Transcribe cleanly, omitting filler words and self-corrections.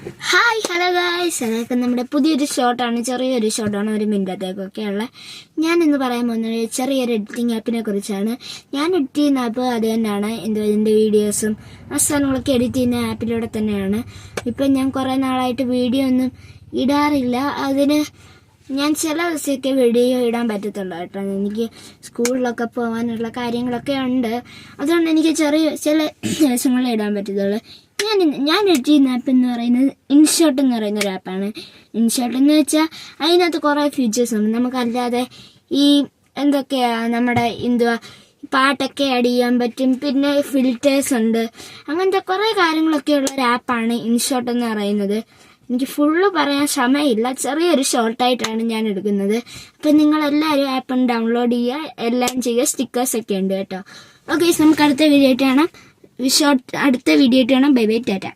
Hi hello guys, അതൊക്കെ നമ്മുടെ പുതിയൊരു ഷോർട്ടാണ്, ചെറിയൊരു ഷോർട്ടാണ്, 1 മിനിറ്റത്തേക്കൊക്കെയുള്ള. ഞാൻ ഇന്ന് പറയാൻ പോകുന്നത് ചെറിയൊരു എഡിറ്റിംഗ് ആപ്പിനെ കുറിച്ചാണ്. ഞാൻ എഡിറ്റ് ചെയ്യുന്ന ആപ്പ് അത് തന്നെയാണ്, എൻ്റെ വീഡിയോസും ആ സാധനങ്ങളൊക്കെ എഡിറ്റ് ചെയ്യുന്ന ആപ്പിലൂടെ തന്നെയാണ്. ഇപ്പം ഞാൻ കുറേ നാളായിട്ട് വീഡിയോ ഒന്നും ഇടാറില്ല. അതിന് ഞാൻ ചില ദിവസമൊക്കെ വീഡിയോ ഇടാൻ പറ്റത്തുള്ളൂ കേട്ടോ. എനിക്ക് സ്കൂളിലൊക്കെ പോകാനുള്ള കാര്യങ്ങളൊക്കെ ഉണ്ട്, അതുകൊണ്ട് എനിക്ക് ചില ദിവസങ്ങളിൽ ഇടാൻ പറ്റത്തുള്ളൂ. ഞാൻ എഡിറ്റ് ചെയ്യുന്ന ആപ്പ് എന്ന് പറയുന്നത് ഇൻഷോട്ട് എന്ന് പറയുന്ന ഒരു ആപ്പാണ്. ഇൻഷോട്ട് എന്ന് വെച്ചാൽ അതിനകത്ത് കുറേ ഫീച്ചേഴ്സ് ഉണ്ട്. നമുക്കല്ലാതെ ഈ നമ്മുടെ പാട്ടൊക്കെ ആഡ് ചെയ്യാൻ പറ്റും, പിന്നെ ഫിൽറ്റേഴ്സ് ഉണ്ട്, അങ്ങനത്തെ കുറേ കാര്യങ്ങളൊക്കെ ഉള്ള ഒരു ആപ്പാണ് ഇൻഷോട്ട് എന്ന് പറയുന്നത്. എനിക്ക് ഫുള്ള് പറയാൻ സമയമില്ല, ചെറിയൊരു ഷോർട്ടായിട്ടാണ് ഞാൻ എടുക്കുന്നത്. അപ്പം നിങ്ങളെല്ലാവരും ആപ്പ് ഡൗൺലോഡ് ചെയ്യുക, എല്ലാം ചെയ്യുക. സ്റ്റിക്കേഴ്സൊക്കെ ഉണ്ട് കേട്ടോ. ഓക്കെ, നമുക്ക് അടുത്ത വീഡിയോ ആയിട്ട് കാണാം. അടുത്ത വീഡിയോ ആയിട്ട് കാണാം. Bye bye, Tata.